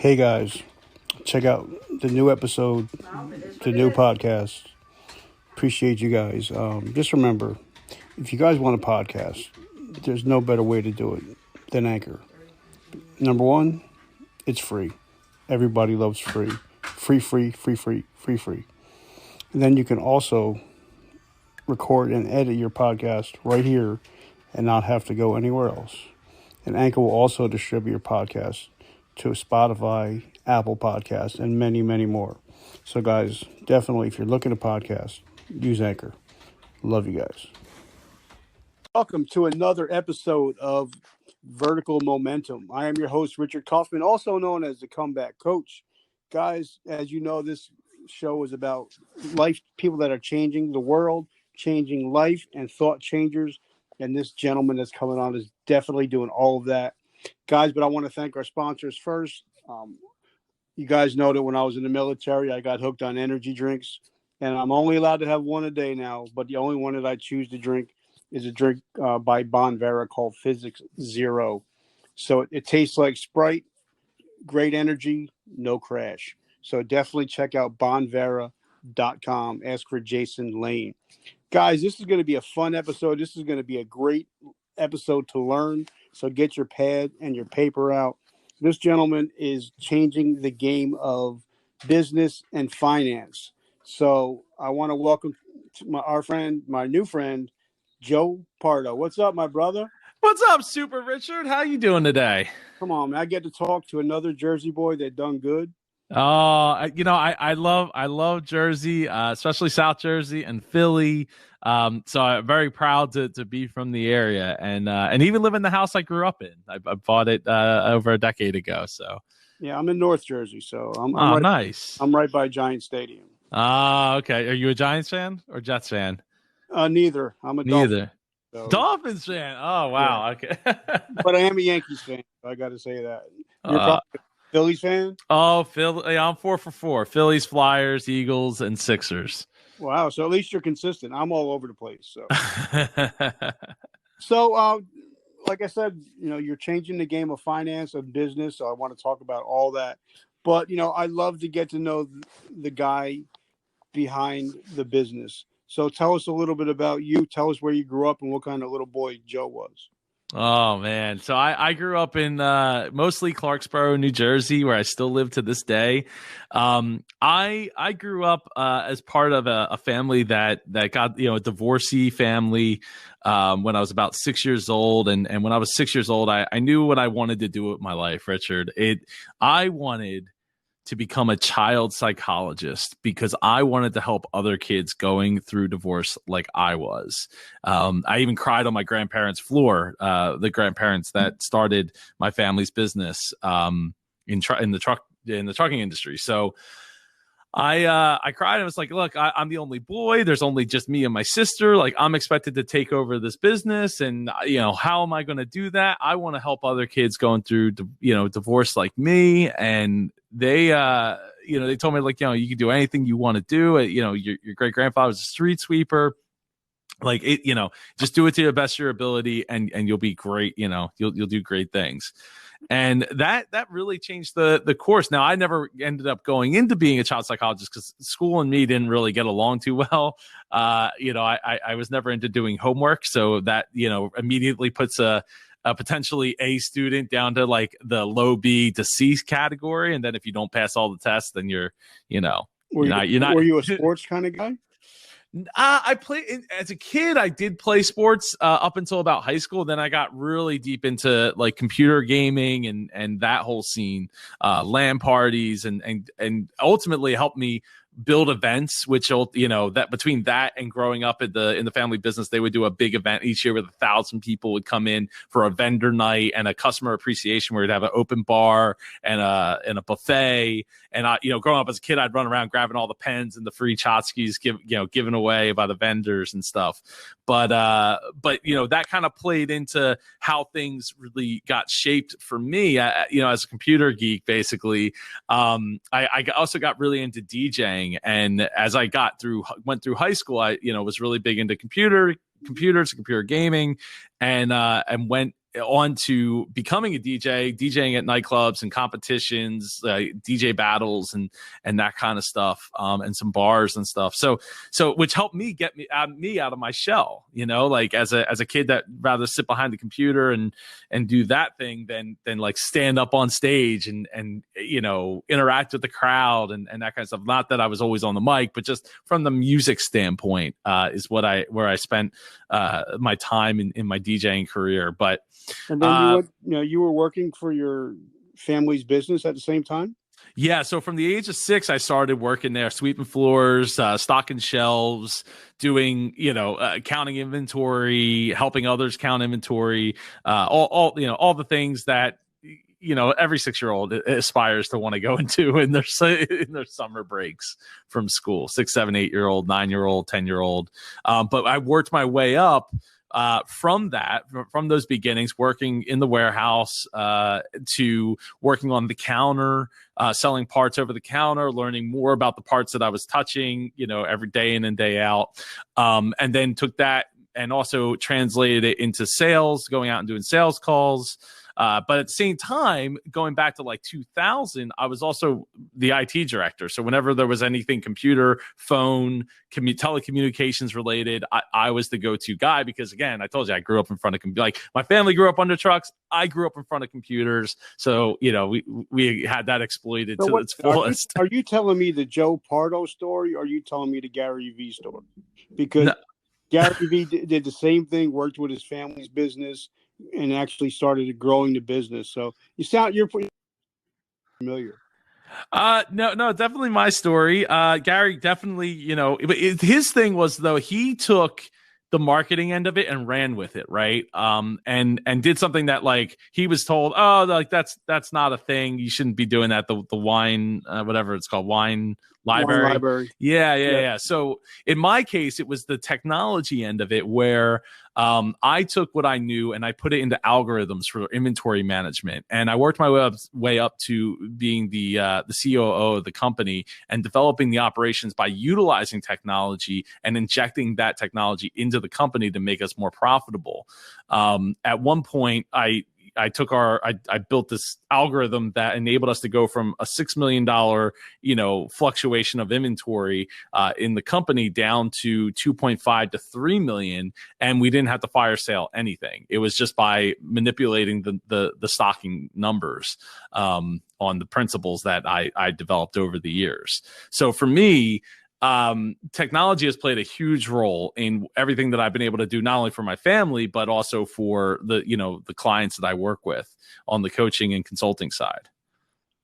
Hey guys, check out the new episode, the new podcast. Appreciate you guys. Just remember, if you guys want a podcast, there's no better way to do it than Anchor. Number one, it's free. Everybody loves free. Free. And then you can also record and edit your podcast right here and not have to go anywhere else. And Anchor will also distribute your podcast to Spotify, Apple Podcasts, and many, many more. So guys, definitely, if you're looking to podcast, use Anchor. Love you guys. Welcome to another episode of Vertical Momentum. I am your host, Richard Kaufman, also known as the Comeback Coach. Guys, as you know, this show is about life, people that are changing the world, changing life, and thought changers. And this gentleman that's coming on is definitely doing all of that. Guys, but I want to thank our sponsors first. You guys know that when I was in the military, I got hooked on energy drinks. And I'm only allowed to have one a day now. But the only one that I choose to drink is a drink by Bonvera called Physics Zero. So it tastes like Sprite, great energy, no crash. So definitely check out bonvera.com. Ask for Jason Lane. Guys, this is going to be a fun episode. This is going to be a great episode to learn. So get your pad and your paper out. This gentleman is changing the game of business and finance. So I want to welcome my new friend, Joe Pardo. What's up, my brother? What's up, Super Richard? How you doing today? Come on, man. I get to talk to another Jersey boy that done good. I love Jersey, especially South Jersey and Philly. So I'm very proud to be from the area and even live in the house I grew up in. I bought it over a decade ago. So yeah, I'm in North Jersey, so I'm nice. I'm right by Giant Stadium. Okay. Are you a Giants fan or Jets fan? Neither. I'm a neither. Dolphins fan. Oh wow. Yeah. Okay. But I am a Yankees fan. I got to say that. You're probably a Phillies fan? Oh, Philly. I'm 4 for 4. Phillies, Flyers, Eagles, and Sixers. Wow. So at least you're consistent. I'm all over the place. So, like I said, you're changing the game of finance and business. So I want to talk about all that. But, I love to get to know the guy behind the business. So tell us a little bit about you. Tell us where you grew up and what kind of little boy Joe was. Oh, man. So I grew up in mostly Clarksboro, New Jersey, where I still live to this day. I grew up as part of a family that got, a divorcee family when I was about 6 years old. And when I was 6 years old, I knew what I wanted to do with my life, Richard. I wanted to become a child psychologist because I wanted to help other kids going through divorce like I was. I even cried on my grandparents' floor, the grandparents that started my family's business in the trucking industry. So I cried and was like, look, I'm the only boy. There's only just me and my sister. Like, I'm expected to take over this business. And, how am I going to do that? I want to help other kids going through, divorce like me. And they told me, like, you can do anything you want to do. Your great grandfather was a street sweeper. Like it, just do it to the best of your ability and you'll be great. You'll do great things. And that really changed the course. Now, I never ended up going into being a child psychologist because school and me didn't really get along too well. I was never into doing homework. So that, immediately puts a potentially A student down to like the low B to C category. And then if you don't pass all the tests, then you're not. Were you a sports kind of guy? I played as a kid. I did play sports up until about high school. Then I got really deep into like computer gaming and that whole scene, LAN parties, and ultimately helped me build events, which that between that and growing up in the family business, they would do a big event each year with 1,000 people would come in for a vendor night and a customer appreciation where we'd have an open bar and a buffet. And I, growing up as a kid, I'd run around grabbing all the pens and the free tchotchkes given away by the vendors and stuff. But that kind of played into how things really got shaped for me, as a computer geek, basically. I also got really into DJing. And as I went through high school, I was really big into computers, computer gaming, and went on to becoming a DJ, DJing at nightclubs and competitions, DJ battles and that kind of stuff, and some bars and stuff. So which helped me get me out of my shell, like as a kid that rather sit behind the computer and do that thing than like stand up on stage and interact with the crowd and that kind of stuff. Not that I was always on the mic, but just from the music standpoint, is where I spent my time in my DJing career. But and then you were working for your family's business at the same time. Yeah, so from the age of 6, I started working there, sweeping floors, stocking shelves, doing counting inventory, helping others count inventory, all the things that every 6-year-old aspires to want to go into in their summer breaks from school. 6, 7, 8-year-old, 9-year-old, 10-year-old. But I worked my way up from those beginnings, working in the warehouse, to working on the counter, selling parts over the counter, learning more about the parts that I was touching, every day in and day out. And then took that and also translated it into sales, going out and doing sales calls. But at the same time, going back to like 2000, I was also the IT director. So whenever there was anything computer, phone, telecommunications related, I was the go-to guy because, again, I told you I grew up in front of my family grew up under trucks. I grew up in front of computers. So, we had that exploited to its fullest. Are you telling me the Joe Pardo story, or are you telling me the Gary V story? Because no. Gary V did the same thing, worked with his family's business, and actually started growing the business. So you're pretty familiar. No, definitely my story. Gary definitely, his thing was, though, he took the marketing end of it and ran with it, right? And did something that, like, he was told, oh, like that's not a thing. You shouldn't be doing that. The wine, whatever it's called, wine library. Wine library. Yeah. So in my case, it was the technology end of it where I took what I knew and I put it into algorithms for inventory management. And I worked my way up to being the COO of the company and developing the operations by utilizing technology and injecting that technology into the company to make us more profitable. At one point, I built this algorithm that enabled us to go from a $6 million, fluctuation of inventory in the company down to 2.5 to 3 million. And we didn't have to fire sale anything. It was just by manipulating the stocking numbers on the principles that I developed over the years. So for me, technology has played a huge role in everything that I've been able to do, not only for my family, but also for the clients that I work with on the coaching and consulting side.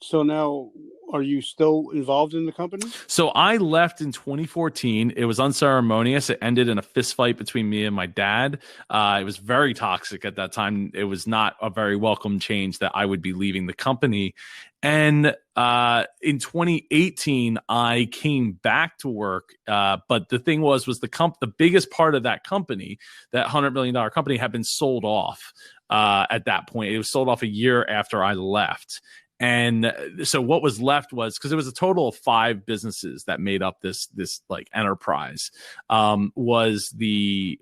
So now, are you still involved in the company? So I left in 2014. It was unceremonious. It ended in a fist fight between me and my dad. It was very toxic at that time. It was not a very welcome change that I would be leaving the company. And in 2018, I came back to work. But the thing was the biggest part of that company, that $100 million company, had been sold off at that point. It was sold off a year after I left. And so what was left was, because it was a total of 5 businesses that made up this like enterprise, was the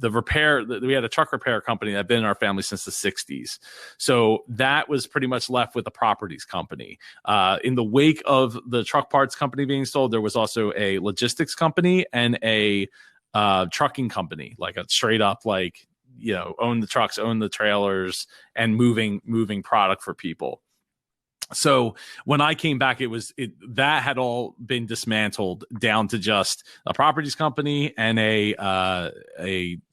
repair. We had a truck repair company that had been in our family since the 60s. So that was pretty much left with a properties company. In the wake of the truck parts company being sold, there was also a logistics company and a trucking company, like a straight up, like, own the trucks, own the trailers, and moving product for people. So when I came back, that had all been dismantled down to just a properties company and a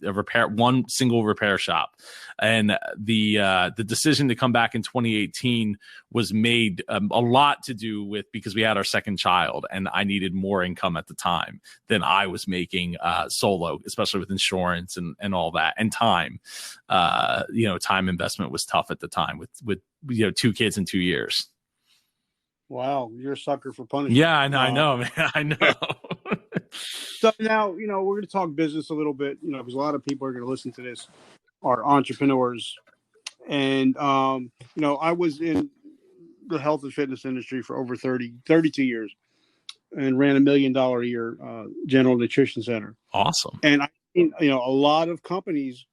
repair, one single repair shop. And the decision to come back in 2018 was made a lot to do with, because we had our second child and I needed more income at the time than I was making solo, especially with insurance and all that, and time. Time investment was tough at the time with 2 kids in 2 years. Wow, you're a sucker for punishment. Yeah, I know, man. I know. So now, we're going to talk business a little bit, because a lot of people are going to listen to this are entrepreneurs. And, I was in the health and fitness industry for over 32 years and ran $1 million a year general nutrition center. Awesome. And I a lot of companies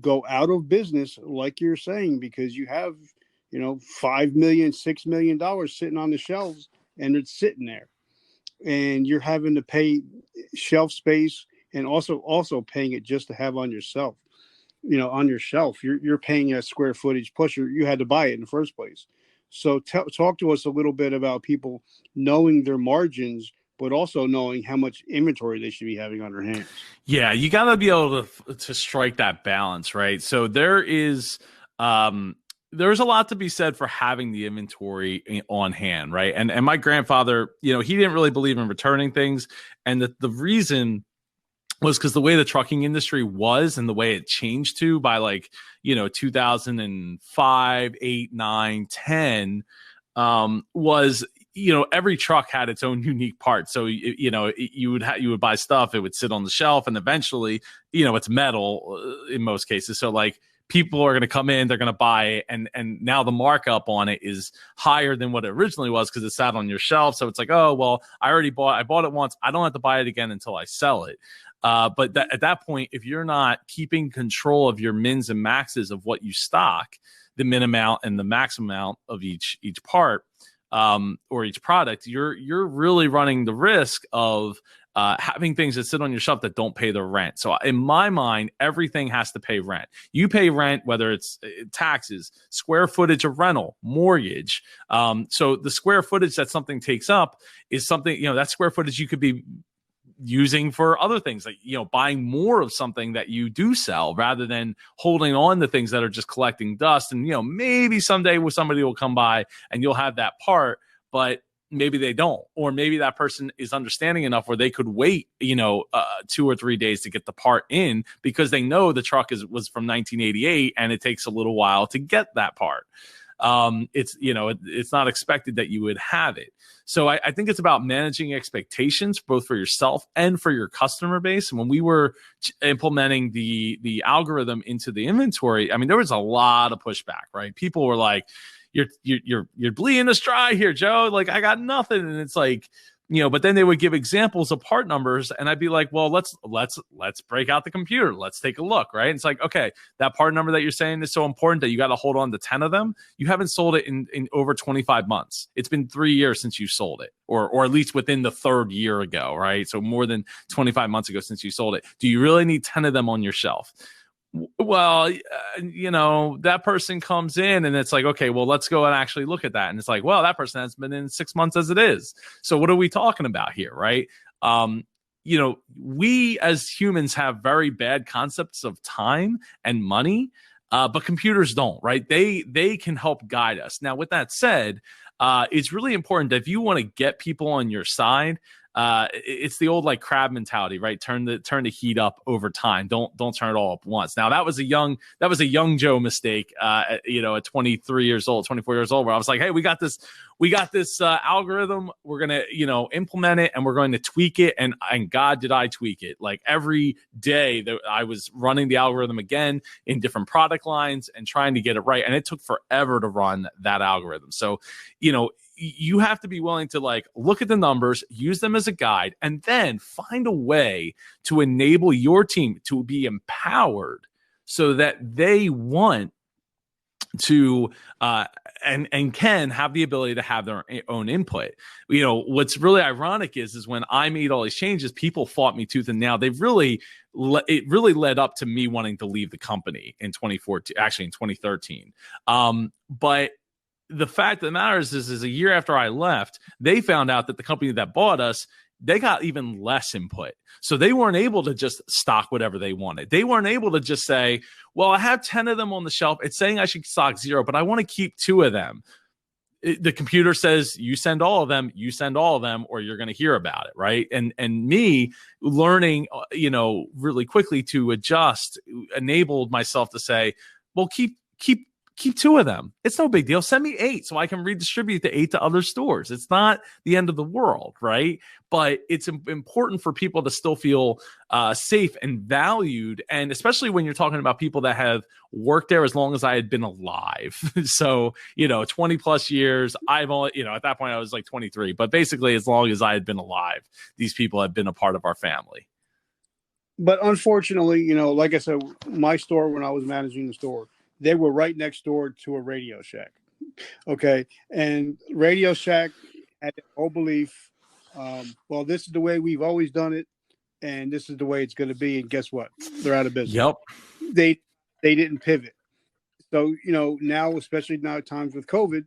go out of business, like you're saying, because you have, $5 million, $6 million sitting on the shelves, and it's sitting there, and you're having to pay shelf space, and also paying it just to have on yourself, on your shelf. You're paying a square footage, plus you had to buy it in the first place. So talk to us a little bit about people knowing their margins, but also knowing how much inventory they should be having on their hands. Yeah, you got to be able to strike that balance, right? So there's a lot to be said for having the inventory on hand, right? And my grandfather, he didn't really believe in returning things, and the reason was because the way the trucking industry was and the way it changed to by 2005, 8, 9, 10, was every truck had its own unique part. So you would buy stuff, it would sit on the shelf, and eventually it's metal in most cases. So people are going to come in, they're going to buy it, and now the markup on it is higher than what it originally was because it sat on your shelf. So it's like, oh well, I bought it once, I don't have to buy it again until I sell it. But at that point, if you're not keeping control of your mins and maxes of what you stock, the min amount and the max amount of each part, or each product, you're really running the risk of having things that sit on your shelf that don't pay the rent. So in my mind, everything has to pay rent. You pay rent, whether it's taxes, square footage of rental, mortgage. So the square footage that something takes up is something, that square footage you could be using for other things, like buying more of something that you do sell rather than holding on to things that are just collecting dust. And maybe someday somebody will come by and you'll have that part, but maybe they don't, or maybe that person is understanding enough where they could wait 2 or 3 days to get the part in because they know the truck was from 1988 and it takes a little while to get that part. It's not expected that you would have it. So I think it's about managing expectations both for yourself and for your customer base. And when we were implementing the algorithm into the inventory, I mean, there was a lot of pushback, right? People were like, you're bleeding us dry here, Joe. Like, I got nothing. And it's like, but then they would give examples of part numbers, and I'd be like, well, let's break out the computer. Let's take a look, right? And it's like, okay, that part number that you're saying is so important that you got to hold on to 10 of them. You haven't sold it in over 25 months. It's been 3 years since you sold it, or at least within the third year ago, right? So more than 25 months ago since you sold it. Do you really need 10 of them on your shelf? Well, that person comes in and it's like, okay, well, let's go and actually look at that. And it's like, well, that person has been in 6 months as it is. So what are we talking about here, right? We as humans have very bad concepts of time and money, but computers don't, right? They can help guide us. Now, with that said, it's really important that if you want to get people on your side, it's the old crab mentality, right? Turn the heat up over time. Don't turn it all up once. Now that was a young Joe mistake, at 23 years old, 24 years old, where I was like, hey, we got this algorithm. We're going to, implement it, and we're going to tweak it. And God, did I tweak it? Like every day that I was running the algorithm again in different product lines and trying to get it right. And it took forever to run that algorithm. So, you have to be willing to look at the numbers, use them as a guide, and then find a way to enable your team to be empowered so that they want to and can have the ability to have their own input. What's really ironic is when I made all these changes, people fought me tooth and nail. It really led up to me wanting to leave the company in 2014, actually in 2013. But the fact of the matter is a year after I left, they found out that the company that bought us, they got even less input. So they weren't able to just stock whatever they wanted. They weren't able to just say, well, I have 10 of them on the shelf. It's saying I should stock 0, but I want to keep 2 of them. The computer says, you send all of them, or you're going to hear about it, right? And me learning, really quickly to adjust enabled myself to say, well, keep 2 of them. It's no big deal. Send me 8 so I can redistribute the 8 to other stores. It's not the end of the world, right? But it's important for people to still feel safe and valued. And especially when you're talking about people that have worked there as long as I had been alive. So, 20 plus years, I've only, at that point I was 23, but basically as long as I had been alive, these people have been a part of our family. but unfortunately, like I said, my store, when I was managing the store, they were right next door to a Radio Shack. Okay, and Radio Shack had their whole belief. Well, this is the way we've always done it, and this is the way it's going to be. And guess what? They're out of business. Yep. They didn't pivot. So now, especially now at times with COVID,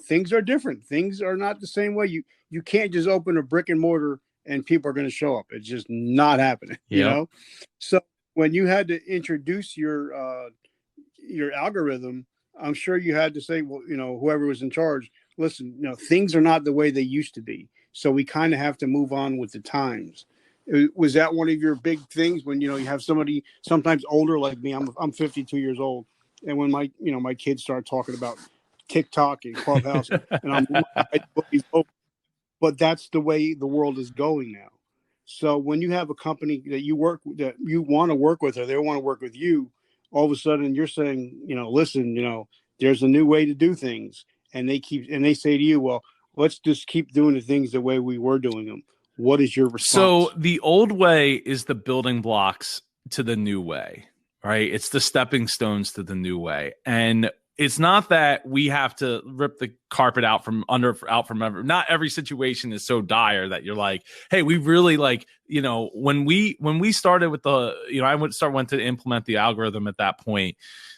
things are different. Things are not the same way. You can't just open a brick and mortar and people are going to show up. It's just not happening. Yep. So when you had to introduce your algorithm, I'm sure you had to say, well, whoever was in charge, listen, things are not the way they used to be. So we kind of have to move on with the times. Was that one of your big things when, you have somebody sometimes older like me? I'm 52 years old. And when my kids start talking about TikTok and Clubhouse, and I'm but that's the way the world is going now. So when you have a company that you want to work with, or they want to work with you, all of a sudden you're saying, listen, there's a new way to do things, and they say to you, well, let's just keep doing the things the way we were doing them. What is your response? So the old way is the building blocks to the new way, right? It's the stepping stones to the new way. And it's not that we have to rip the carpet out from ever. Not every situation is so dire that you're like, hey, we really when we started with I went to implement the algorithm at that point.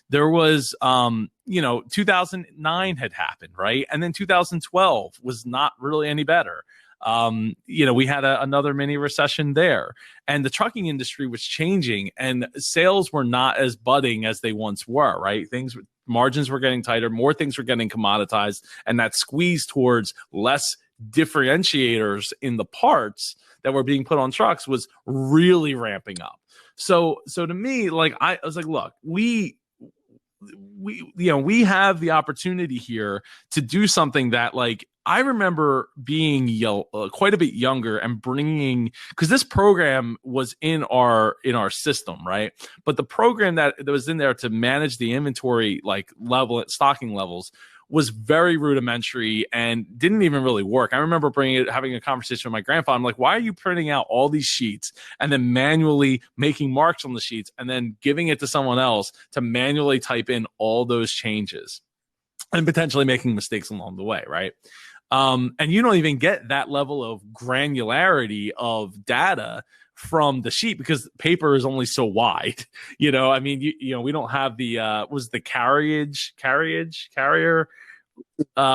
There was 2009 had happened, right? And then 2012 was not really any better. We had another mini recession there, and the trucking industry was changing, and sales were not as budding as they once were, right? Margins were getting tighter, more things were getting commoditized, and that squeeze towards less differentiators in the parts that were being put on trucks was really ramping up. So to me, I was like, look, we have the opportunity here to do something that I remember being quite a bit younger and bringing, because this program was in our system, right? But the program that was in there to manage the inventory stocking levels was very rudimentary and didn't even really work. I remember having a conversation with my grandfather. I'm like, why are you printing out all these sheets and then manually making marks on the sheets and then giving it to someone else to manually type in all those changes and potentially making mistakes along the way, right? And you don't even get that level of granularity of data from the sheet because paper is only so wide. We don't have the carrier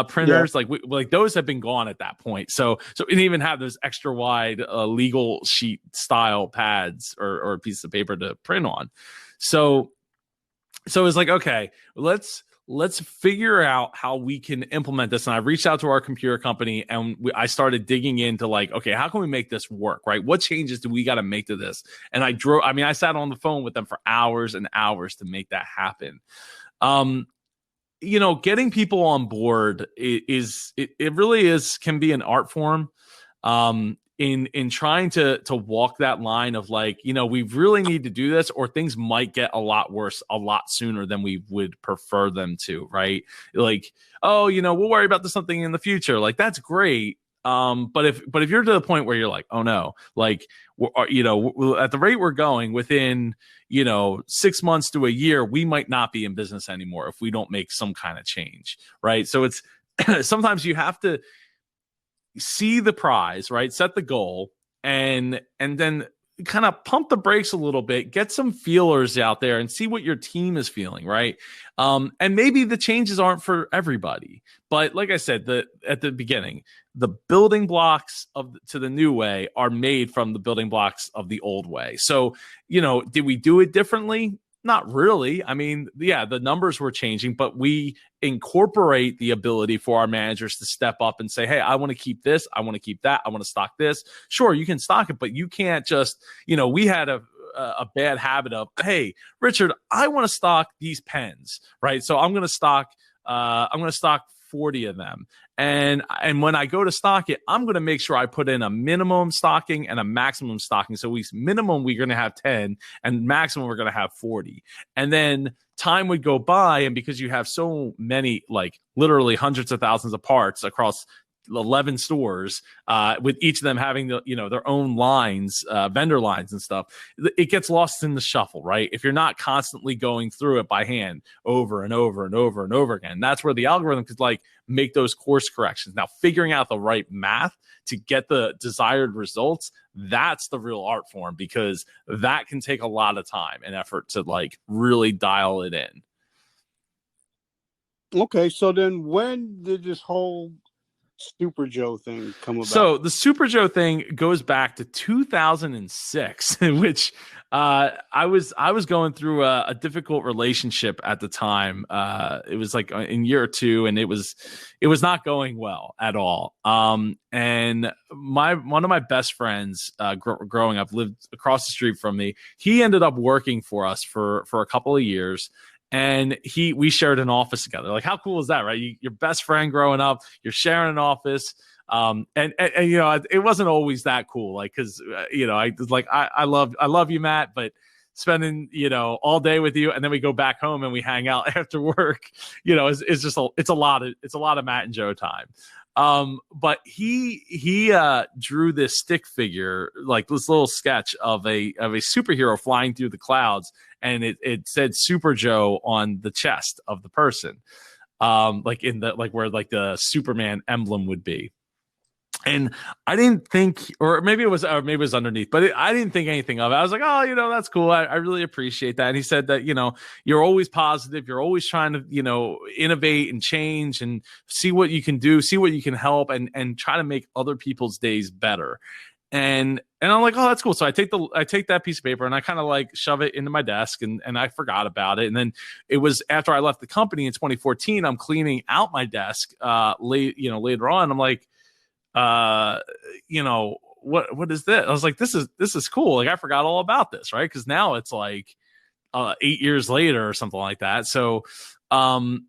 printers. Yeah. Those have been gone at that point. So we didn't even have those extra wide legal sheet style pads or pieces of paper to print on. So it's like, okay, let's figure out how we can implement this. And I reached out to our computer company and I started digging into okay, how can we make this work, right? What changes do we got to make to this? And I sat on the phone with them for hours and hours to make that happen. Getting people on board it really can be an art form. In trying to walk that line of we really need to do this or things might get a lot worse a lot sooner than we would prefer them to, right? We'll worry about this something in the future. That's great. But if you're to the point where you're like, oh no, at the rate we're going within, 6 months to a year, we might not be in business anymore if we don't make some kind of change, right? So it's sometimes you have to see the prize, right? Set the goal and then kind of pump the brakes a little bit, get some feelers out there and see what your team is feeling, right? And maybe the changes aren't for everybody, but like I said, at the beginning, the building blocks to the new way are made from the building blocks of the old way. So, did we do it differently? Not really. I mean, yeah, the numbers were changing, but we incorporate the ability for our managers to step up and say, hey, I want to keep this. I want to keep that. I want to stock this. Sure, you can stock it, but you can't just, we had a bad habit of, hey, Richard, I want to stock these pens, right? So I'm going to stock 40 of them. And when I go to stock it, I'm going to make sure I put in a minimum stocking and a maximum stocking. So minimum, we're going to have 10 and maximum, we're going to have 40. And then time would go by. And because you have so many, literally hundreds of thousands of parts across 11 stores, with each of them having their own lines, vendor lines and stuff. It gets lost in the shuffle, right? If you're not constantly going through it by hand over and over and over and over again, that's where the algorithm could like make those course corrections. Now, figuring out the right math to get the desired results, that's the real art form, because that can take a lot of time and effort to like really dial it in. Okay, so then when did this whole Super Joe thing come about? So the Super Joe thing goes back to 2006, which I was going through a difficult relationship at the time. It was like in year 2, and it was not going well at all. And one of my best friends growing up lived across the street from me. He ended up working for us for a couple of years. And we shared an office together. Like, how cool is that, right? Your best friend growing up, you're sharing an office. And it wasn't always that cool. Like, cause I love you, Matt, but spending, all day with you. And then we go back home and we hang out after work, it's just it's a lot of Matt and Joe time. But he drew this stick figure, like this little sketch of a superhero flying through the clouds, and it said Super Joe on the chest of the person, like in the where like the Superman emblem would be. And I didn't think, or maybe it was underneath, but I didn't think anything of it. I was like, oh, that's cool. I really appreciate that. And he said that, you're always positive. You're always trying to, innovate and change and see what you can do, see what you can help, and try to make other people's days better. And I'm like, oh, that's cool. So I take that piece of paper and I kind of like shove it into my desk, and I forgot about it. And then it was after I left the company in 2014, I'm cleaning out my desk later on. I'm like, what is this? I was like, this is cool. Like, I forgot all about this, right? Because now it's like 8 years later or something like that. So I'm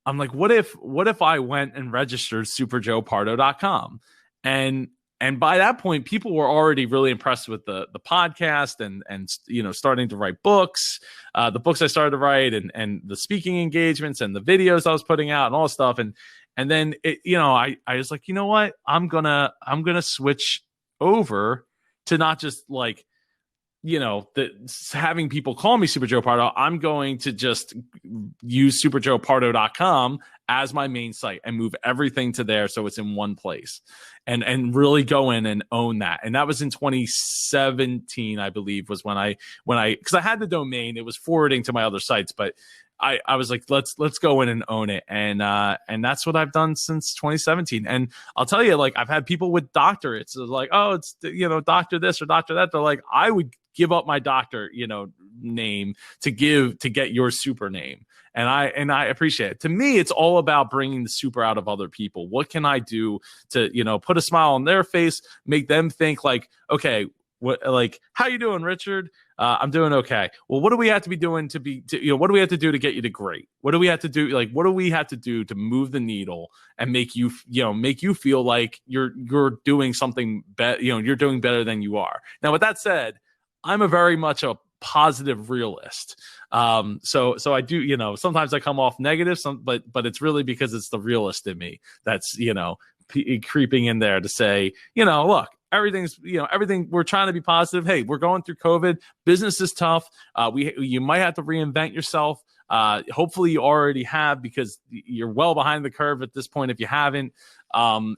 like, what if I went and registered superjoepardo.com? And by that point, people were already really impressed with the podcast and starting to write books, the books I started to write, and the speaking engagements and the videos I was putting out and all this stuff. And then I was like, you know what? I'm gonna switch over to not just like, having people call me Super Joe Pardo. I'm going to just use superjoepardo.com as my main site and move everything to there, so it's in one place, and really go in and own that. And that was in 2017, I believe, was when I because I had the domain, it was forwarding to my other sites, but I was like, let's go in and own it. And that's what I've done since 2017. And I'll tell you, like, I've had people with doctorates. So like, oh, it's, doctor this or doctor that. They're like, I would give up my doctor, name to get your super name. And I appreciate it. To me, it's all about bringing the super out of other people. What can I do to, put a smile on their face, make them think like, okay, how you doing, Richard? I'm doing okay. Well, what do we have to be doing what do we have to do to get you to great? What do we have to do? Like, what do we have to do to move the needle and make you feel like you're doing something better, you're doing better than you are. Now, with that said, I'm a very much a positive realist. So I do, sometimes I come off negative, but it's really because it's the realist in me that's, creeping in there to say, look, everything, we're trying to be positive. Hey, we're going through COVID. Business is tough. You might have to reinvent yourself. Hopefully you already have, because you're well behind the curve at this point if you haven't. But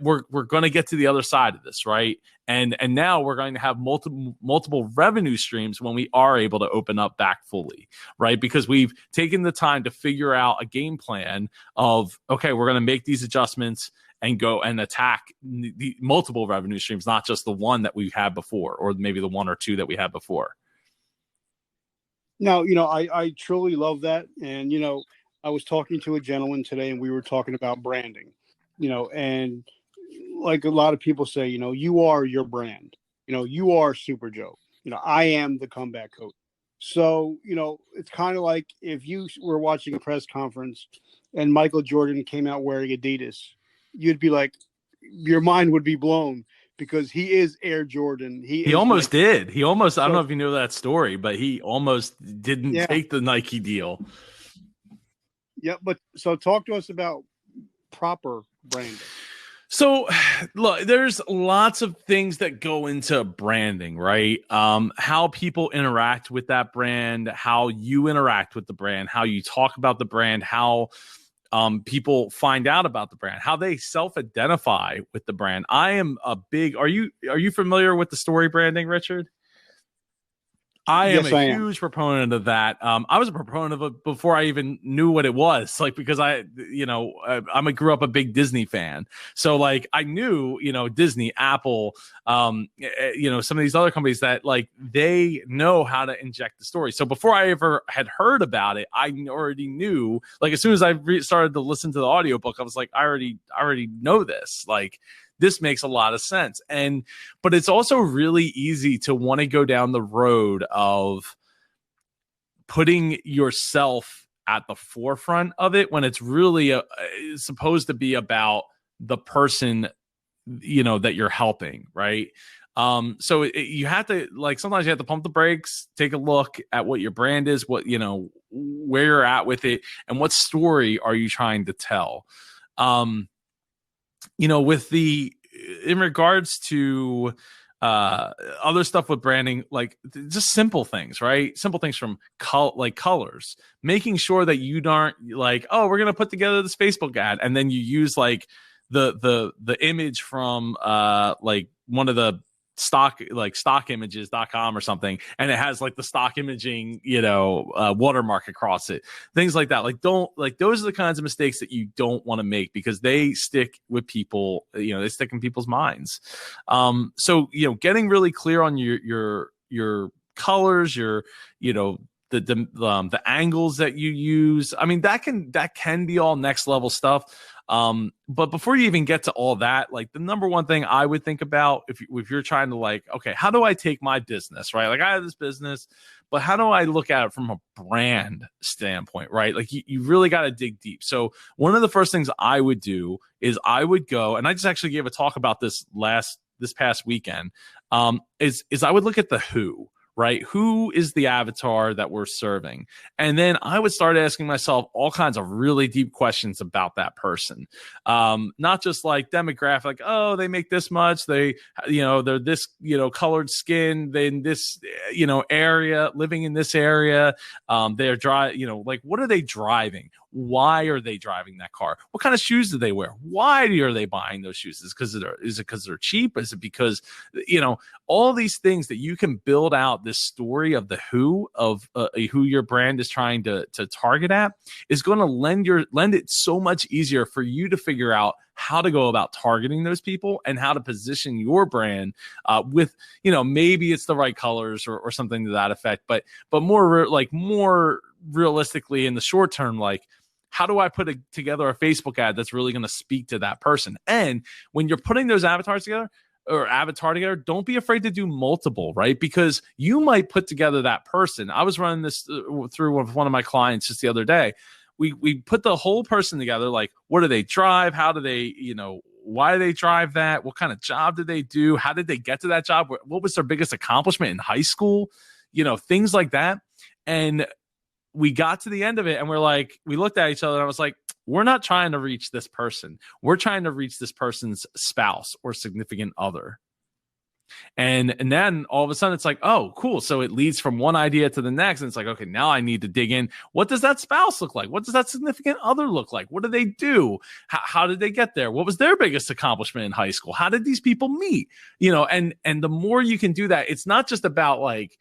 we're going to get to the other side of this, right? And now we're going to have multiple revenue streams when we are able to open up back fully, right? Because we've taken the time to figure out a game plan of, okay, we're going to make these adjustments and go and attack the multiple revenue streams, not just the one that we had before, or maybe the one or two that we had before. Now, I truly love that. And, I was talking to a gentleman today, and we were talking about branding, and like a lot of people say, you are your brand, you are Super Joe, I am the comeback coach. So, it's kind of like if you were watching a press conference and Michael Jordan came out wearing Adidas, you'd be like, your mind would be blown, because he is Air Jordan. He almost did. He almost, I don't know if you know that story, but he almost didn't take the Nike deal. Yeah, but so talk to us about proper branding? So, look, there's lots of things that go into branding, right? How people interact with that brand, how you interact with the brand, how you talk about the brand, how people find out about the brand, how they self-identify with the brand. I am a big. Are you familiar with the story branding, Richard? I am Yes, a I am. huge proponent of that. I was a proponent of it before I even knew what it was. Like, because I grew up a big Disney fan. So like I knew, Disney, Apple, some of these other companies that like, they know how to inject the story. So before I ever had heard about it, I already knew, like, as soon as I started to listen to the audiobook, I was like, I already know this. Like, this makes a lot of sense. But it's also really easy to want to go down the road of putting yourself at the forefront of it when it's really supposed to be about the person, that you're helping, right? So you have to, like, sometimes you have to pump the brakes, take a look at what your brand is, what, where you're at with it, and what story are you trying to tell. In regards to other stuff with branding, like just simple things, right? Simple things from colors, making sure that you aren't like, oh, we're going to put together this Facebook ad. And then you use like the image from like one of the stockimages.com or something, and it has like the stock imaging watermark across it, things like that. Like, those are the kinds of mistakes that you don't want to make, because they stick with people, they stick in people's minds. So getting really clear on your colors, the angles that you use. I mean, that can be all next level stuff. But before you even get to all that, like, the number one thing I would think about if you're trying to, like, okay, how do I take my business, right? Like, I have this business, but how do I look at it from a brand standpoint, right? Like, you really got to dig deep. So one of the first things I would do is I would go, and I just actually gave a talk about this past weekend, is I would look at the who. Right? Who is the avatar that we're serving? And then I would start asking myself all kinds of really deep questions about that person. Not just like demographic, like, oh, they make this much. They're this, colored skin, then this, area, living in this area. They're like, what are they driving? Why are they driving that car? What kind of shoes do they wear? Why are they buying those shoes? Is it because they're cheap? Is it because, all these things that you can build out this story of the who of who your brand is trying to target at is going to lend it so much easier for you to figure out how to go about targeting those people and how to position your brand with, maybe it's the right colors or something to that effect, but more realistically in the short term, like, how do I put together a Facebook ad that's really going to speak to that person? And when you're putting those avatar together, don't be afraid to do multiple, right? Because you might put together that person. I was running this through with one of my clients just the other day. We put the whole person together, like, what do they drive? How do they, why do they drive that? What kind of job did they do? How did they get to that job? What was their biggest accomplishment in high school? Things like that. And we got to the end of it and we looked at each other and I was like, we're not trying to reach this person. We're trying to reach this person's spouse or significant other. And then all of a sudden it's like, oh, cool. So it leads from one idea to the next. And it's like, okay, now I need to dig in. What does that spouse look like? What does that significant other look like? What do they do? How did they get there? What was their biggest accomplishment in high school? How did these people meet? And the more you can do that, it's not just about like,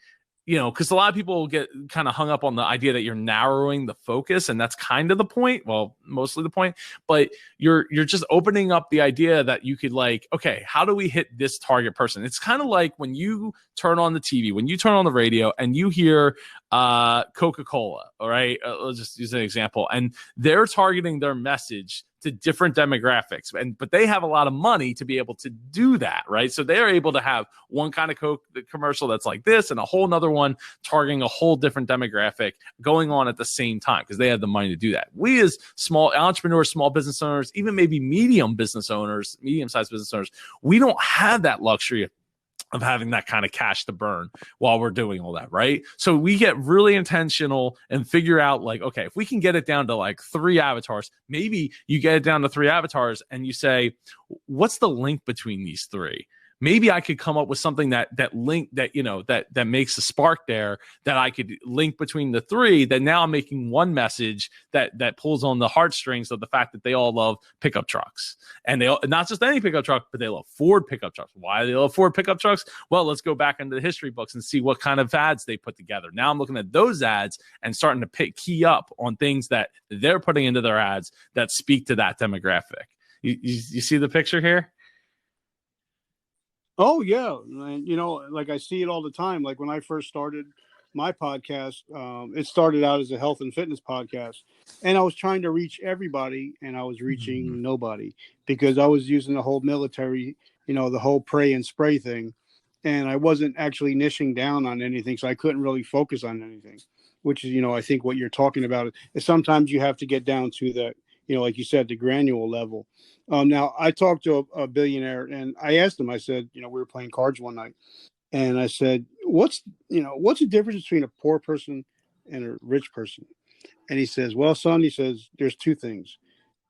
because a lot of people get kind of hung up on the idea that you're narrowing the focus, and that's kind of the point. Well, mostly the point, but you're just opening up the idea that you could, like, okay, how do we hit this target person? It's kind of like when you turn on the TV, when you turn on the radio and you hear Coca-Cola, all right? Let's just use an example. And they're targeting their message to different demographics, but they have a lot of money to be able to do that, right? So they're able to have one kind of Coke commercial that's like this and a whole nother one targeting a whole different demographic going on at the same time because they have the money to do that. We as small entrepreneurs, small business owners, even maybe medium-sized business owners, we don't have that luxury of having that kind of cash to burn while we're doing all that, right? So we get really intentional and figure out like, okay, if we can get it down to like 3 avatars, maybe you get it down to 3 avatars and you say, what's the link between these 3? Maybe I could come up with something that link that, you know, that makes a spark there, that I could link between the 3, that now I'm making one message that pulls on the heartstrings of the fact that they all love pickup trucks. And they all, not just any pickup truck, but they love Ford pickup trucks. Why do they love Ford pickup trucks? Well, let's go back into the history books and see what kind of ads they put together. Now I'm looking at those ads and starting to key up on things that they're putting into their ads that speak to that demographic. You see the picture here? Oh yeah, and you know, like I see it all the time. Like when I first started my podcast, it started out as a health and fitness podcast, and I was trying to reach everybody, and I was reaching nobody because I was using the whole military, you know, the whole pray and spray thing, and I wasn't actually niching down on anything, so I couldn't really focus on anything. Which is, you know, I think what you're talking about is sometimes you have to get down to the, you know, like you said, the granular level. Now, I talked to a billionaire, and I asked him. I said, you know, we were playing cards one night, and I said, what's the difference between a poor person and a rich person? And he says, well, son, he says, there's 2 things.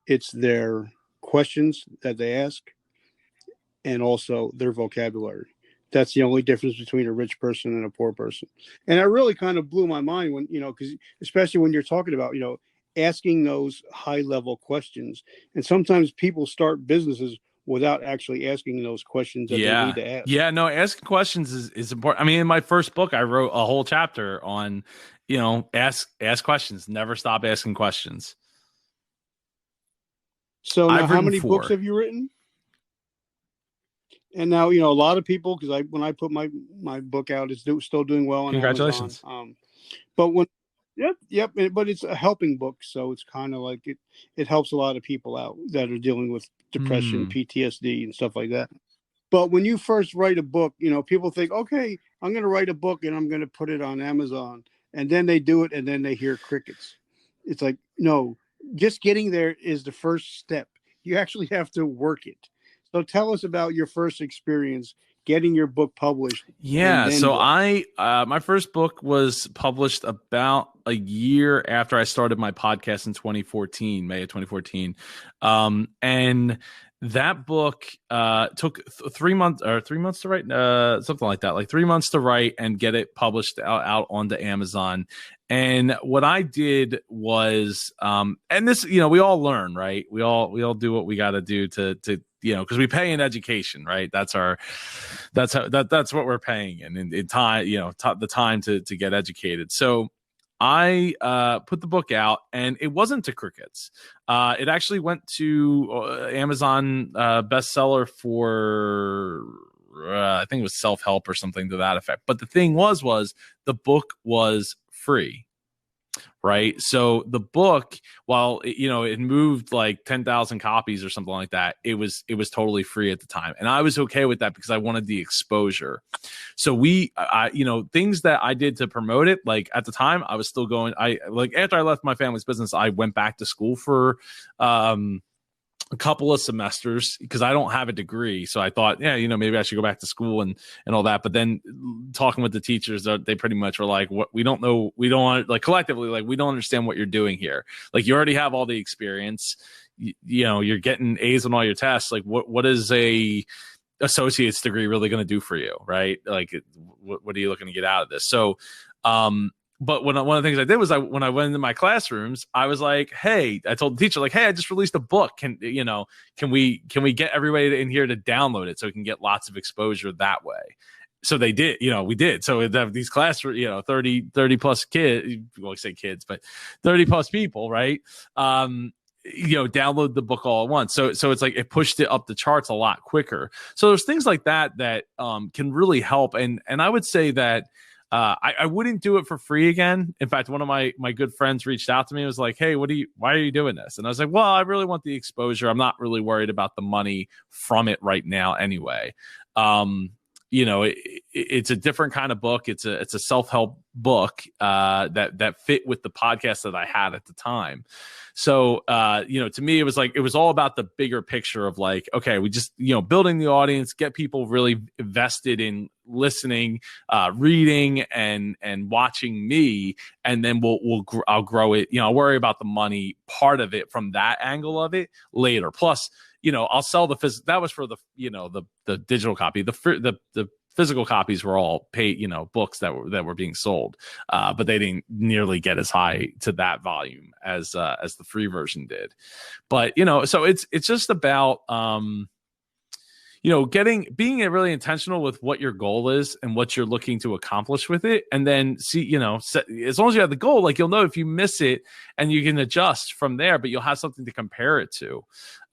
It's their questions that they ask, and also their vocabulary. That's the only difference between a rich person and a poor person. And that really kind of blew my mind when, you know, because especially when you're talking about, you know, asking those high level questions. And sometimes people start businesses without actually asking those questions that they need to ask. Yeah, no, asking questions is important. I mean, in my first book, I wrote a whole chapter on, you know, ask questions, never stop asking questions. So now, how many books have you written? And now, you know, a lot of people, because when I put my book out, it's still doing well on Congratulations. Amazon. But when Yep. But it's a helping book, so it's kind of like it helps a lot of people out that are dealing with depression, PTSD, and stuff like that. But when you first write a book, you know, people think, okay, I'm going to write a book and I'm going to put it on Amazon, and then they do it, and then they hear crickets. It's like, no, just getting there is the first step. You actually have to work it. So tell us about your first experience getting your book published. Yeah, so my first book was published about a year after I started my podcast in 2014, May of 2014. And that book took 3 months to write, something like that, like 3 months to write and get it published out onto Amazon. And what I did was, and this, you know, we all learn, right? We all do what we got to do to you know, because we pay in education, right? That's what we're paying in time, you know, the time to get educated. So I put the book out, and it wasn't to crickets. It actually went to Amazon bestseller for I think it was self-help or something to that effect. But the thing was the book was free. Right. So the book, while you know, it moved like 10,000 copies or something like that, it was totally free at the time. And I was okay with that because I wanted the exposure. So you know, things that I did to promote it, like at the time I was still going, after I left my family's business, I went back to school for, a couple of semesters because I don't have a degree. So I thought, yeah, you know, maybe I should go back to school and all that. But then talking with the teachers, they pretty much were like, what, we don't know. We don't like collectively, like, we don't understand what you're doing here. Like, you already have all the experience, you know, you're getting A's on all your tests. Like what is a associate's degree really going to do for you? Right. Like, what are you looking to get out of this? So, but one of the things I did was when I went into my classrooms, I was like, hey, I told the teacher, like, hey, I just released a book. Can we get everybody in here to download it so we can get lots of exposure that way? So they did, you know, we did. So these classes, you know, 30 plus kids, well, I say kids, but 30 plus people, right? You know, download the book all at once. So it's like it pushed it up the charts a lot quicker. So there's things like that can really help. And I would say that I wouldn't do it for free again. In fact, one of my good friends reached out to me and was like, hey, why are you doing this? And I was like, well, I really want the exposure. I'm not really worried about the money from it right now anyway. You know, it's a different kind of book. It's a self-help book that fit with the podcast that I had at the time. So, to me, it was like, it was all about the bigger picture of like, okay, we just, building the audience, get people really invested in listening, reading and watching me. And then I'll grow it, I'll worry about the money part of it from that angle of it later. Plus, I'll sell that was for the, the digital copy, the physical copies were all paid, books that were being sold, but they didn't nearly get as high to that volume as the free version did. But so it's just about being really intentional with what your goal is and what you're looking to accomplish with it. And then see, as long as you have the goal, like you'll know if you miss it and you can adjust from there, but you'll have something to compare it to.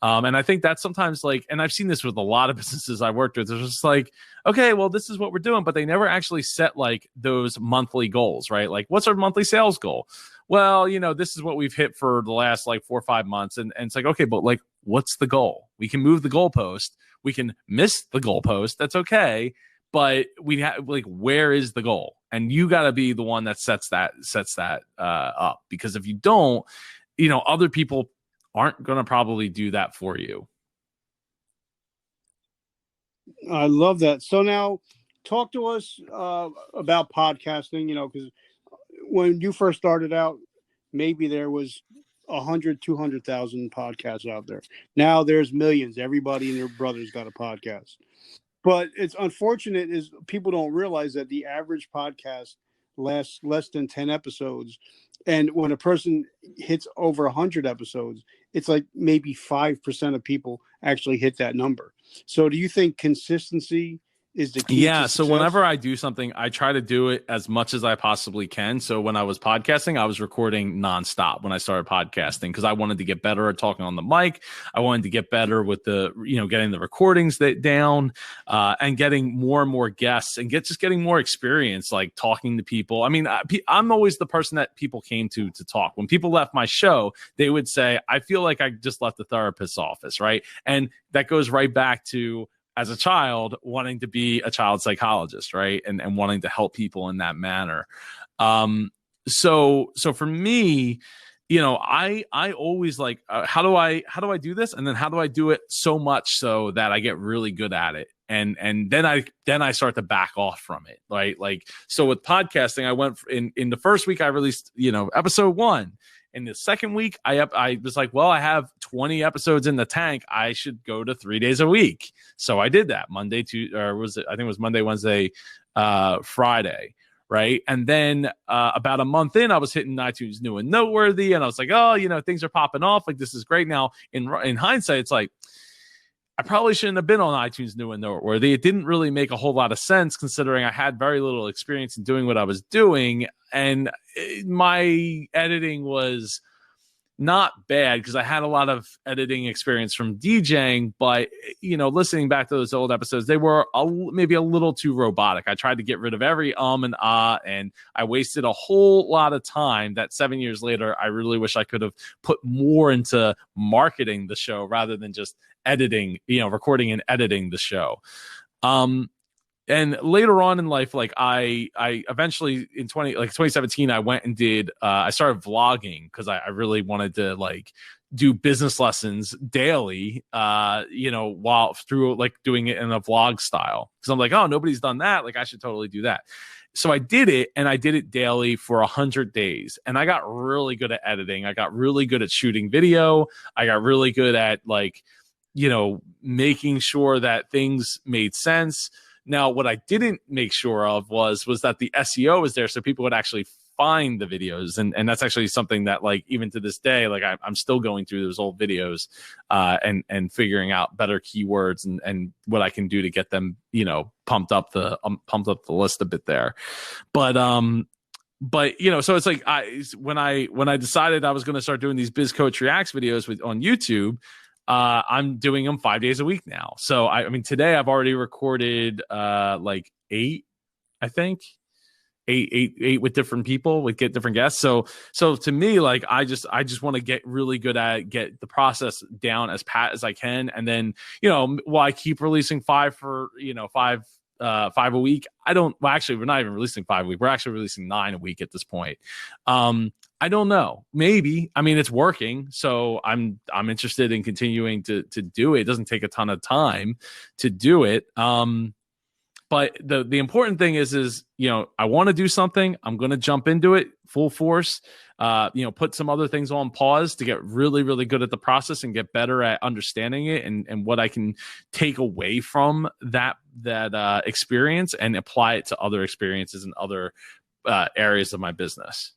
And I think that's sometimes like, and I've seen this with a lot of businesses I worked with. It's just like, okay, well, this is what we're doing, but they never actually set like those monthly goals, right? Like, what's our monthly sales goal? Well, this is what we've hit for the last like 4 or 5 months. And it's like, okay, but like, what's the goal? We can move the goalpost. We can miss the goalpost. That's okay. But we have like, where is the goal? And you got to be the one that sets that up, because if you don't, other people aren't going to probably do that for you. I love that. So now talk to us about podcasting, because when you first started out, maybe there was 100, 200,000 podcasts out there. Now there's millions. Everybody and their brother's got a podcast. But it's unfortunate is people don't realize that the average podcast lasts less than 10 episodes. And when a person hits over 100 episodes, it's like maybe 5% of people actually hit that number. So do you think consistency is the key? Yeah. So whenever I do something, I try to do it as much as I possibly can. So when I was podcasting, I was recording nonstop when I started podcasting, because I wanted to get better at talking on the mic. I wanted to get better with the, getting the recordings down, and getting more and more guests and getting more experience, like talking to people. I mean, I'm always the person that people came to talk. When people left my show, they would say, I feel like I just left the therapist's office. Right. And that goes right back to, as a child, wanting to be a child psychologist, right? And wanting to help people in that manner. So for me, I always like, how do I do this? And then how do I do it so much so that I get really good at it? And then I start to back off from it, right? Like, so with podcasting, I went in the first week I released, episode 1. In the second week, I was like, well, I have 20 episodes in the tank. I should go to 3 days a week. So I did that Monday to, or was it? I think it was Monday, Wednesday, Friday. Right. And then about a month in, I was hitting iTunes new and noteworthy. And I was like, oh, things are popping off. Like, this is great. Now, in hindsight, it's like, I probably shouldn't have been on iTunes new and noteworthy. It didn't really make a whole lot of sense, considering I had very little experience in doing what I was doing. And my editing was not bad, because I had a lot of editing experience from DJing, but listening back to those old episodes, they were maybe a little too robotic. I tried to get rid of every and and I wasted a whole lot of time that 7 years later, I really wish I could have put more into marketing the show rather than just editing, recording and editing the show. And later on in life, like I eventually in 2017, I went and I started vlogging, because I really wanted to like do business lessons daily, while through like doing it in a vlog style. Because I'm like, oh, nobody's done that. Like, I should totally do that. So I did it, and I did it daily for 100 days. And I got really good at editing. I got really good at shooting video. I got really good at like, making sure that things made sense. Now, what I didn't make sure of was that the SEO was there, so people would actually find the videos. And that's actually something that, like, even to this day, like I'm still going through those old videos and figuring out better keywords and what I can do to get them, pumped up the list a bit there. But so it's like when I decided I was going to start doing these Biz Coach Reacts videos on YouTube, I'm doing them 5 days a week now. So I mean, today I've already recorded like 8, I think. Eight with different people, get different guests. So to me, like, I just want to get really good at it, get the process down as pat as I can. And then, while I keep releasing 5 a week, actually, we're not even releasing 5 a week. We're actually releasing 9 a week at this point. I don't know. Maybe. I mean, it's working, so I'm interested in continuing to do it. It doesn't take a ton of time to do it. But the important thing is I want to do something. I'm going to jump into it full force. Put some other things on pause to get really, really good at the process and get better at understanding it and what I can take away from that experience and apply it to other experiences and other areas of my business.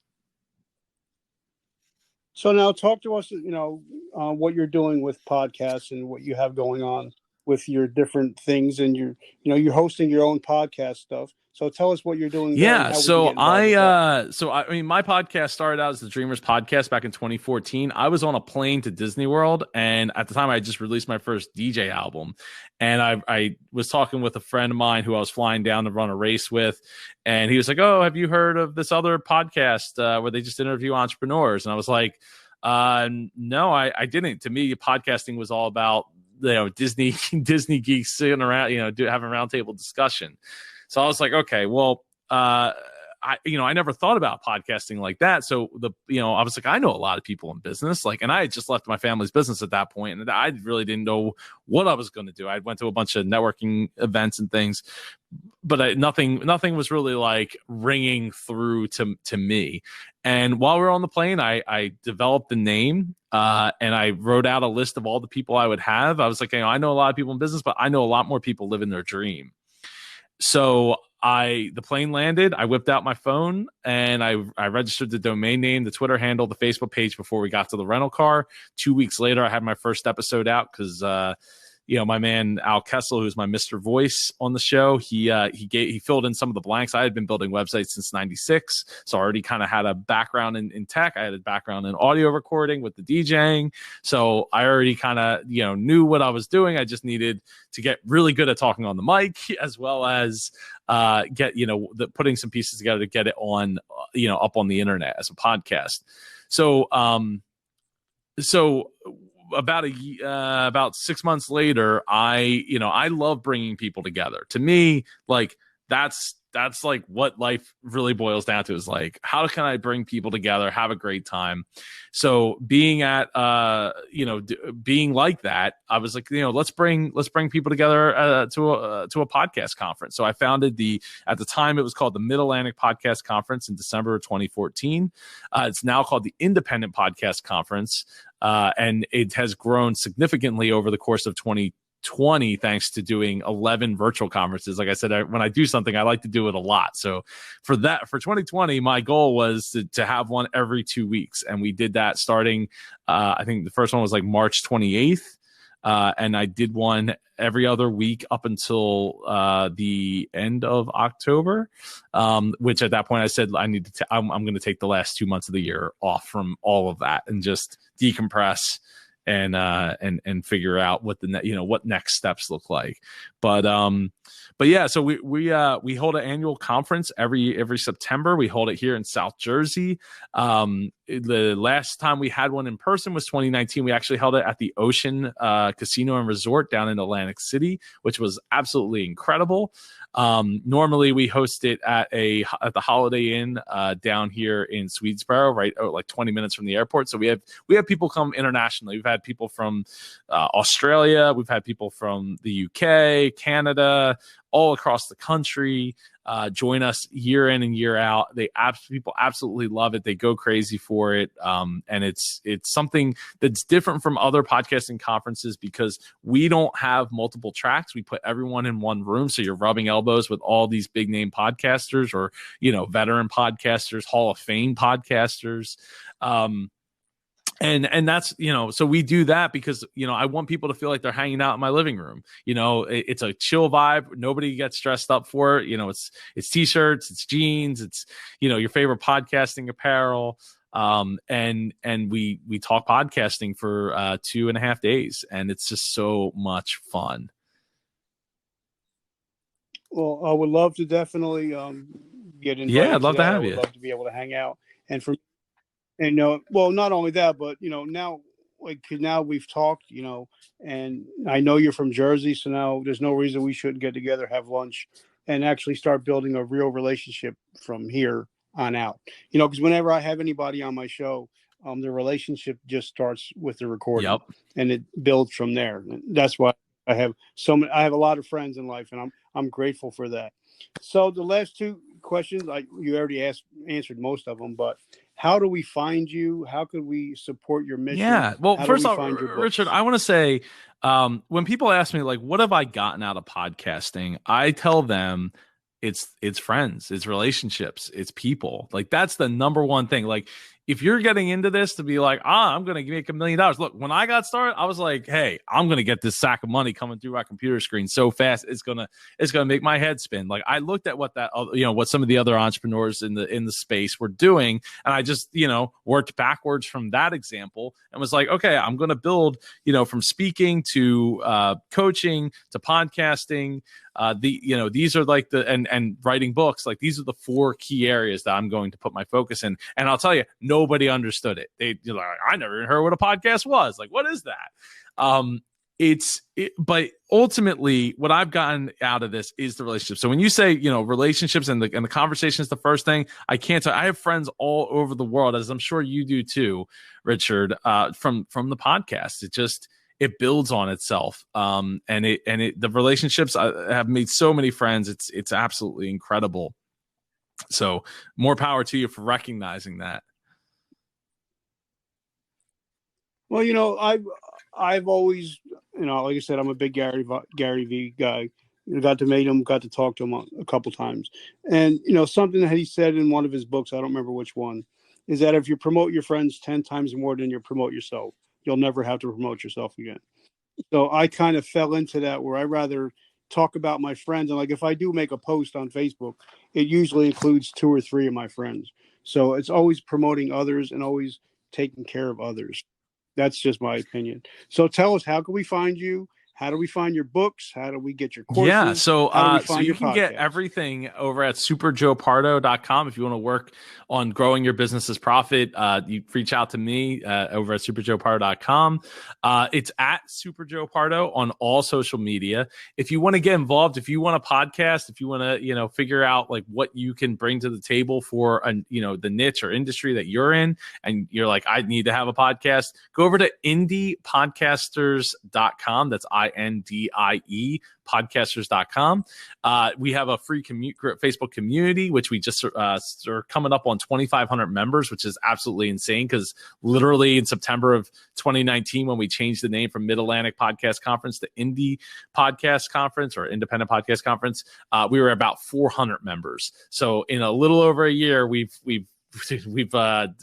So now talk to us, what you're doing with podcasts and what you have going on with your different things, and you're hosting your own podcast stuff. So tell us what you're doing there. Yeah, so I mean, my podcast started out as the Dreamers Podcast back in 2014. I was on a plane to Disney World, and at the time, I just released my first DJ album, and I was talking with a friend of mine who I was flying down to run a race with, and he was like, "Oh, have you heard of this other podcast where they just interview entrepreneurs?" And I was like, "No, I didn't." To me, podcasting was all about Disney geeks sitting around, having a roundtable discussion. So I was like, okay, well, I never thought about podcasting like that. So I was like, I know a lot of people in business, and I had just left my family's business at that point, and I really didn't know what I was going to do. I went to a bunch of networking events and things, but nothing was really ringing through to me. And while we were on the plane, I developed the name, and I wrote out a list of all the people I would have. I was like, I know a lot of people in business, but I know a lot more people living their dream. So the plane landed, I whipped out my phone, and I registered the domain name, the Twitter handle, the Facebook page before we got to the rental car. 2 weeks later, I had my first episode out because my man Al Kessel, who's my Mr. Voice on the show, he filled in some of the blanks. I had been building websites since '96, so I already kind of had a background in tech. I had a background in audio recording with the DJing, so I already kind of knew what I was doing. I just needed to get really good at talking on the mic, as well as get putting some pieces together to get it on up on the internet as a podcast. So about 6 months later, I love bringing people together. To me, that's what life really boils down to, is how can I bring people together, have a great time? So being at being like that, I was like, let's bring people together to a podcast conference. So I founded at the time it was called the Mid-Atlantic Podcast Conference in December of 2014. It's now called the Independent Podcast Conference, and it has grown significantly over the course of 2020 thanks to doing 11 virtual conferences. Like I said, when I do something, I like to do it a lot. So for 2020, my goal was to have one every 2 weeks, and we did that starting I think the first one was March 28th, and I did one every other week up until the end of October, which at that point I said I'm going to take the last 2 months of the year off from all of that and just decompress and figure out what what next steps look like. But yeah, so we hold an annual conference every September. We hold it here in South Jersey. The last time we had one in person was 2019. We actually held it at the Ocean Casino and Resort down in Atlantic City, which was absolutely incredible. Normally we host it at the Holiday Inn down here in Swedesboro, right, 20 minutes from the airport. So we have people come internationally. We've had people from Australia, we've had people from the UK, Canada, all across the country join us year in and year out. People absolutely love it. They go crazy for it. And it's something that's different from other podcasting conferences because we don't have multiple tracks. We put everyone in one room. So you're rubbing elbows with all these big name podcasters or, veteran podcasters, Hall of Fame podcasters. And that's, so we do that because, I want people to feel like they're hanging out in my living room. It's a chill vibe. Nobody gets dressed up for it. It's t-shirts, it's jeans, it's, your favorite podcasting apparel. And we talk podcasting for 2.5 days, and it's just so much fun. Well, I would love to definitely get invited. Yeah, I'd love to have you. I would love to be able to hang out. And well, not only that, but now now we've talked, and I know you're from Jersey, so now there's no reason we shouldn't get together, have lunch, and actually start building a real relationship from here on out. You know, because whenever I have anybody on my show, the relationship just starts with the recording, Yep. and it builds from there. That's why I have so many. I have a lot of friends in life, and I'm grateful for that. So the last two questions, like you already answered most of them, but how do we find you? How could we support your mission? Yeah. Well, How do first we off, find your Richard, books? I want to say when people ask me, like, what have I gotten out of podcasting? I tell them it's friends, it's relationships, it's people. Like, that's the number one thing. Like, if you're getting into this to be like, I'm going to make $1 million. Look, when I got started, I was like, hey, I'm going to get this sack of money coming through my computer screen so fast. It's going to make my head spin. Like, I looked at what what some of the other entrepreneurs in the space were doing. And I just, worked backwards from that example and was like, okay, I'm going to build, from speaking to coaching to podcasting. These are like and writing books, like these are the 4 key areas that I'm going to put my focus in. And I'll tell you, nobody understood it. You're like, I never even heard what a podcast was. Like, what is that? But ultimately what I've gotten out of this is the relationship. So when you say, relationships and the conversation is the first thing, I can't tell. I have friends all over the world, as I'm sure you do too, Richard, from the podcast. It builds on itself. The relationships, I have made so many friends. It's absolutely incredible. So more power to you for recognizing that. Well, I've always, like I said, I'm a big Gary V guy. Got to meet him, got to talk to him a couple times. And, something that he said in one of his books, I don't remember which one, is that if you promote your friends 10 times more than you promote yourself, you'll never have to promote yourself again. So I kind of fell into that where I rather talk about my friends. And like, if I do make a post on Facebook, it usually includes 2 or 3 of my friends. So it's always promoting others and always taking care of others. That's just my opinion. So tell us, how can we find you? How do we find your books? How do we get your courses? Yeah, so how do we find so you your can podcast? get everything over at superjoepardo.com. If you want to work on growing your business's profit, you reach out to me over at superjoepardo.com. It's at superjoepardo on all social media. If you want to get involved, if you want a podcast, if you want to figure out like what you can bring to the table for the niche or industry that you're in, and you're like, I need to have a podcast, go over to indiepodcasters.com. That's INDIE podcasters.com. We have a free Facebook community, which we just are coming up on 2,500 members, which is absolutely insane because literally in September of 2019, when we changed the name from Mid-Atlantic Podcast Conference to Indie Podcast Conference or Independent Podcast Conference, we were about 400 members. So in a little over a year, we've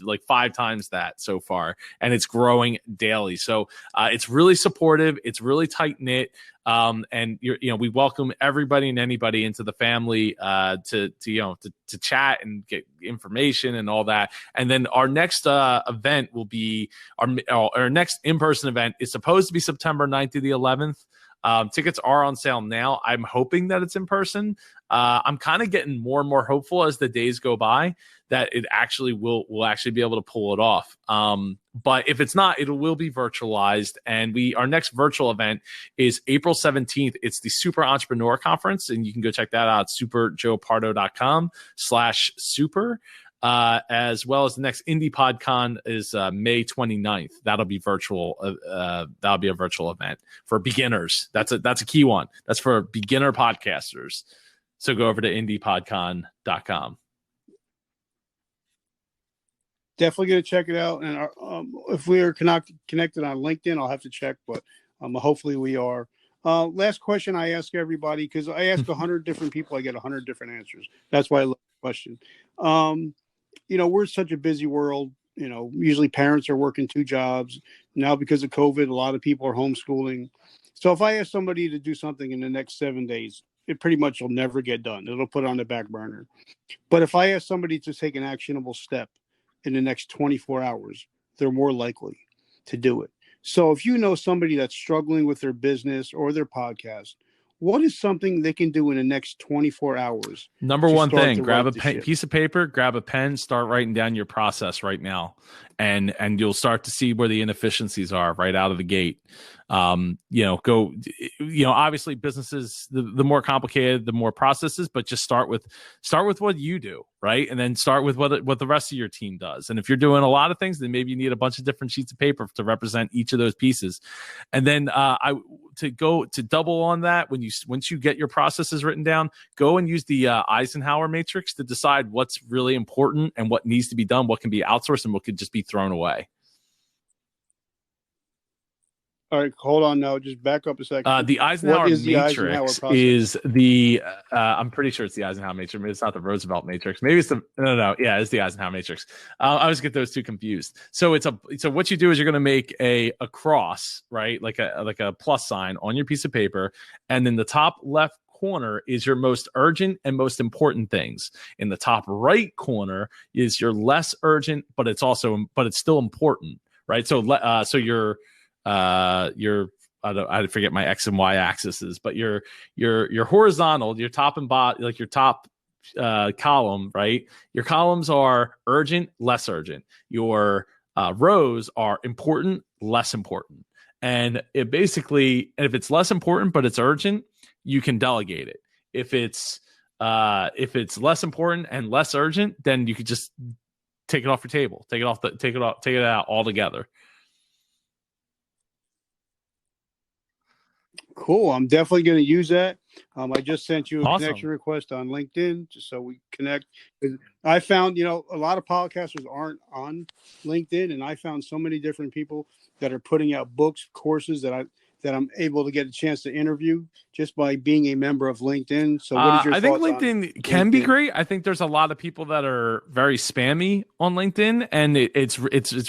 like 5 times that so far, and it's growing daily. So it's really supportive. It's really tight knit. And we welcome everybody and anybody into the family to chat and get information and all that. And then our next event will be our next in-person event is supposed to be September 9th to the 11th. Tickets are on sale now. I'm hoping that it's in person. I'm kind of getting more and more hopeful as the days go by that it actually will actually be able to pull it off. But if it's not, it will be virtualized. And our next virtual event is April 17th. It's the Super Entrepreneur Conference, and you can go check that out at superjoepardo.com/super. As well as the next Indie PodCon is May 29th. That'll be virtual. That'll be a virtual event for beginners. That's a key one. That's for beginner podcasters. So go over to indiepodcon.com. Definitely going to check it out. And if we are connected on LinkedIn, I'll have to check, but hopefully we are. Last question I ask everybody, because I ask 100 different people, I get 100 different answers. That's why I love the question. We're such a busy world. Usually parents are working 2 jobs. Now because of COVID, a lot of people are homeschooling. So if I ask somebody to do something in the next 7 days, it pretty much will never get done. It'll put on the back burner. But if I ask somebody to take an actionable step in the next 24 hours, they're more likely to do it. So if you know somebody that's struggling with their business or their podcast, what is something they can do in the next 24 hours? Number one thing, grab a piece of paper, grab a pen, start writing down your process right now. And you'll start to see where the inefficiencies are right out of the gate. Go, obviously businesses, the more complicated, the more processes, but just start with what you do, right? And then start with what the rest of your team does. And if you're doing a lot of things, then maybe you need a bunch of different sheets of paper to represent each of those pieces. And then to double on that, once you get your processes written down, go and use the Eisenhower Matrix to decide what's really important and what needs to be done, what can be outsourced, and what could just be thrown away. All right, hold on now. Just back up a second. The Eisenhower Matrix is the, I'm pretty sure it's the Eisenhower Matrix. Maybe it's not the Roosevelt Matrix. Maybe it's no. Yeah, it's the Eisenhower Matrix. I always get those two confused. So what you do is you're going to make a cross, right? Like a plus sign on your piece of paper. And then the top left corner is your most urgent and most important things. In the top right corner is your less urgent, but it's still important, right? So I forget my X and Y axes, but your horizontal, your top and bottom, like your top column, right? Your columns are urgent, less urgent. Your rows are important, less important. And if it's less important but it's urgent, you can delegate it. If it's less important and less urgent, then you could just take it off your table, take it out altogether. Cool. I'm definitely going to use that. I just sent you a Awesome. connection request on LinkedIn just so we connect. I found, a lot of podcasters aren't on LinkedIn, and I found so many different people that are putting out books, courses that I'm able to get a chance to interview just by being a member of LinkedIn. So what is your I think LinkedIn can be great. I think there's a lot of people that are very spammy on LinkedIn, and it's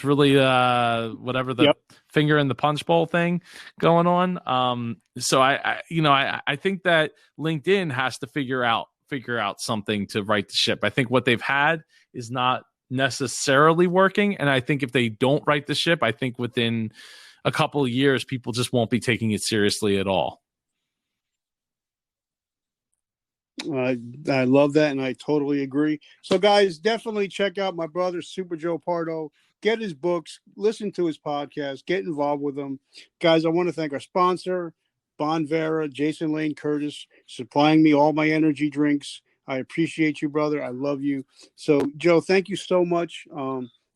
really whatever the finger in the punch bowl thing going on. So I think that LinkedIn has to figure out something to right the ship. I think what they've had is not necessarily working, and I think if they don't right the ship, I think within a couple of years, people just won't be taking it seriously at all. I love that, and I totally agree. So, guys, definitely check out my brother, Super Joe Pardo. Get his books, listen to his podcast, get involved with him. Guys, I want to thank our sponsor, Bonvera, Jason Lane Curtis, supplying me all my energy drinks. I appreciate you, brother. I love you. So, Joe, thank you so much.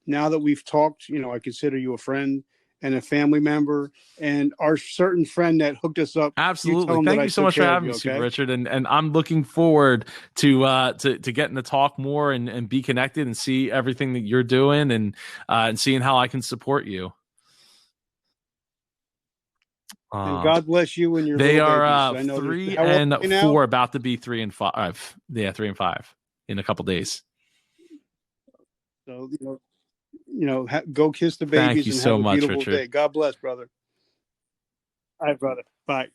Now that we've talked, I consider you a friend and a family member, and our certain friend that hooked us up. Absolutely. Thank you so much for having me, Super Richard. And I'm looking forward to getting to talk more and be connected and see everything that you're doing and seeing how I can support you. And God bless you and your. They are 3 and 4, about to be 3 and 5. Yeah, 3 and 5 in a couple days. So go kiss the babies. Thank you so much, Richard. Day. God bless, brother. All right, brother. Bye.